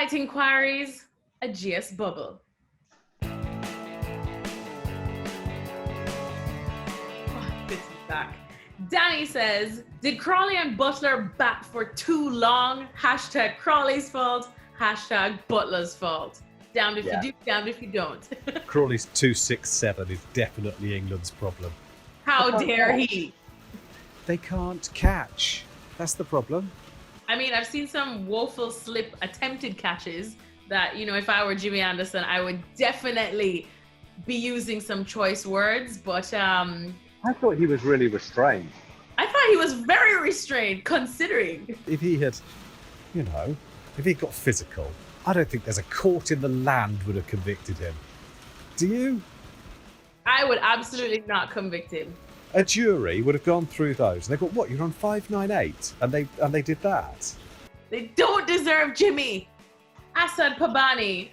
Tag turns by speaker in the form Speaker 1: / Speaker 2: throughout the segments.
Speaker 1: right, Enquiries, a GS bubble. Oh, this is back. Danny says, did Crawley and Buttler bat for too long? Hashtag Crawley's fault. Hashtag Butler's fault. Damned if you do, damned if you don't.
Speaker 2: Crawley's 267 is definitely England's problem.
Speaker 1: How dare he?
Speaker 2: They can't catch. That's the problem.
Speaker 1: I mean, I've seen some woeful slip attempted catches that, you know, if I were Jimmy Anderson, I would definitely be using some choice words, but
Speaker 3: I thought he was really restrained.
Speaker 1: I thought he was very restrained, considering.
Speaker 2: If he had, if he got physical, I don't think there's a court in the land would have convicted him. Do you?
Speaker 1: I would absolutely not convict him.
Speaker 2: A jury would have gone through those and they got, what, you're on 598? And they did that.
Speaker 1: They don't deserve Jimmy. Asad Pabani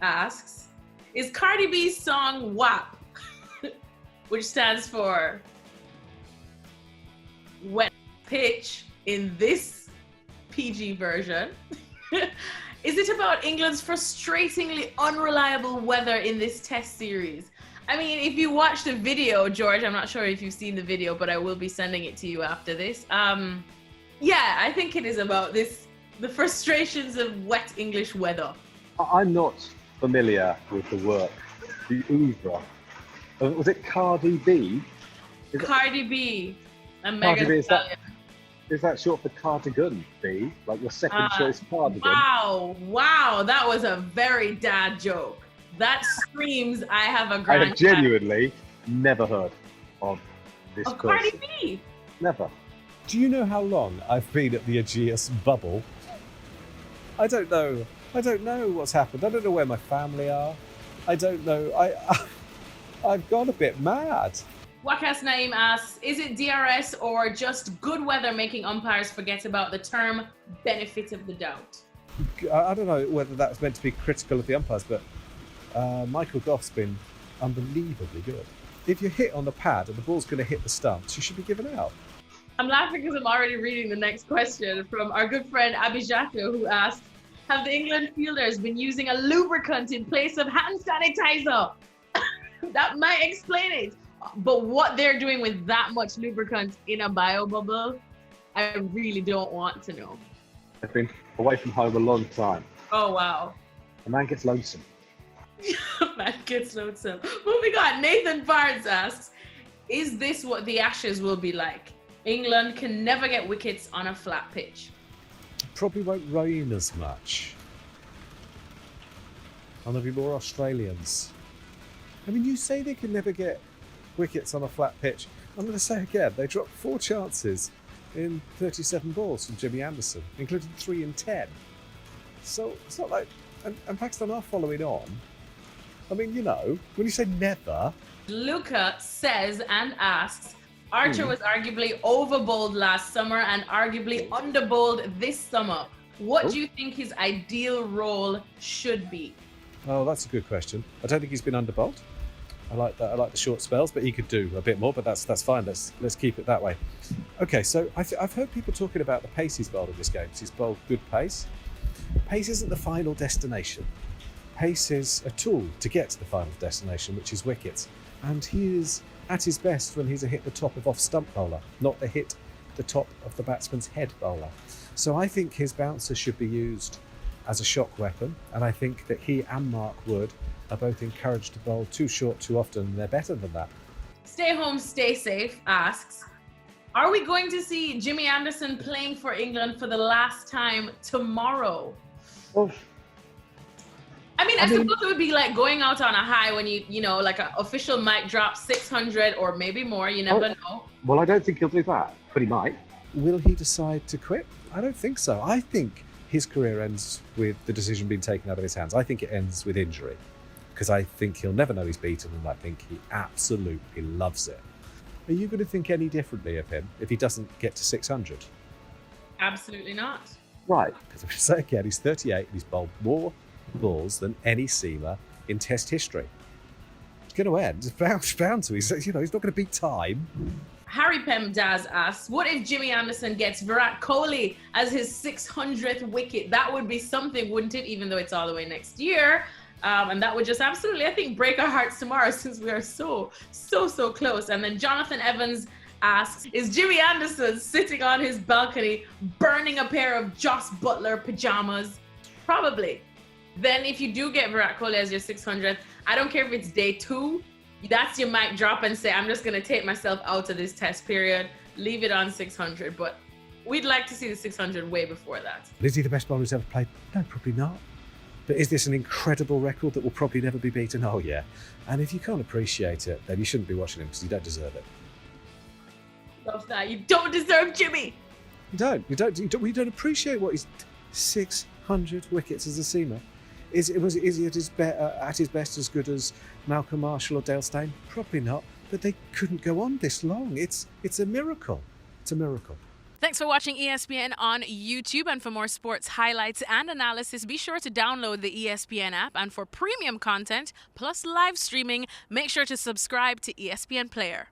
Speaker 1: asks, is Cardi B's song WAP, which stands for wet pitch in this PG version, is it about England's frustratingly unreliable weather in this test series? I mean, if you watch the video, George, I'm not sure if you've seen the video, but I will be sending it to you after this. Yeah, I think it is about the frustrations of wet English weather.
Speaker 3: I'm not familiar with the work, the oeuvre. Was it Cardi B?
Speaker 1: Cardi B, a
Speaker 3: Cardi
Speaker 1: mega
Speaker 3: B,
Speaker 1: stallion.
Speaker 3: Is that short for cardigan B? Like your second choice cardigan?
Speaker 1: Wow, that was a very dad joke. That screams, I have a
Speaker 3: I
Speaker 1: grand
Speaker 3: have genuinely never heard of this person.
Speaker 1: Cardi B.
Speaker 3: Never.
Speaker 2: Do you know how long I've been at the Aegeus bubble? I don't know. I don't know what's happened. I don't know where my family are. I don't know. I've gone a bit mad.
Speaker 1: Wakas Naim asks, is it DRS or just good weather making umpires forget about the term benefit of the doubt?
Speaker 2: I don't know whether that's meant to be critical of the umpires, but Michael Goff's been unbelievably good. If you hit on the pad and the ball's going to hit the stumps, you should be given out.
Speaker 1: I'm laughing because I'm already reading the next question from our good friend Abijato, who asked, have the England fielders been using a lubricant in place of hand sanitizer? That might explain it. But what they're doing with that much lubricant in a bio bubble, I really don't want to know.
Speaker 3: I've been away from home a long time.
Speaker 1: Oh, wow.
Speaker 3: A man gets lonesome.
Speaker 1: Man gets lonesome. Moving on, Nathan Barnes asks, is this what the Ashes will be like? England can never get wickets on a flat pitch.
Speaker 2: Probably won't rain as much. And there'll be more Australians. I mean, you say they can never get wickets on a flat pitch. I'm going to say again, they dropped 4 chances in 37 balls from Jimmy Anderson, including 3 in 10. So it's not like... And Pakistan are following on. I mean, when you say never...
Speaker 1: Luca says and asks, Archer was arguably over-bowled last summer and arguably under-bowled this summer. What do you think his ideal role should be?
Speaker 2: Oh, that's a good question. I don't think he's been under-bowled. I like that. I like the short spells, but he could do a bit more. But that's fine. Let's keep it that way. Okay, so I've heard people talking about the pace he's bowled in this game. He's bowled good pace. Pace isn't the final destination. Pace is a tool to get to the final destination, which is wickets. And he is at his best when he's a hit the top of off-stump bowler, not the hit the top of the batsman's head bowler. So I think his bouncer should be used as a shock weapon, and I think that he and Mark Wood are both encouraged to bowl too short too often, and they're better than that.
Speaker 1: Stay home, stay safe asks, are we going to see Jimmy Anderson playing for England for the last time tomorrow?
Speaker 3: Oh.
Speaker 1: I mean, I suppose it would be like going out on a high when like an official mic drop 600 or maybe more, you never know.
Speaker 3: Well, I don't think he'll do that, but he might.
Speaker 2: Will he decide to quit? I don't think so. I think his career ends with the decision being taken out of his hands. I think it ends with injury, because I think he'll never know he's beaten, and I think he absolutely loves it. Are you going to think any differently of him if he doesn't get to 600?
Speaker 1: Absolutely not.
Speaker 3: Right.
Speaker 2: Because if I say again, he's 38 and he's bowled more balls than any seamer in Test history. It's going to end. It's bound to. He's not going to beat time.
Speaker 1: Harry Pem Daz asks, what if Jimmy Anderson gets Virat Kohli as his 600th wicket? That would be something, wouldn't it? Even though it's all the way next year. And that would just absolutely, I think, break our hearts tomorrow since we are so close. And then Jonathan Evans asks, is Jimmy Anderson sitting on his balcony burning a pair of Joss Buttler pajamas? Probably. Then if you do get Virat Kohli as your 600th, I don't care if it's day 2, that's your mic drop and say, I'm just going to take myself out of this test period, leave it on 600. But we'd like to see the 600 way before that.
Speaker 2: Is he the best bowler who's ever played? No, probably not. But is this an incredible record that will probably never be beaten? Oh, yeah. And if you can't appreciate it, then you shouldn't be watching him because you don't deserve it.
Speaker 1: Love that. You don't deserve Jimmy.
Speaker 2: You don't appreciate what he's 600 wickets as a seamer. Is he at his best as good as Malcolm Marshall or Dale Steyn? Probably not. But they couldn't go on this long. It's a miracle. It's a miracle.
Speaker 4: Thanks for watching ESPN on YouTube. And for more sports highlights and analysis, be sure to download the ESPN app. And for premium content plus live streaming, make sure to subscribe to ESPN Player.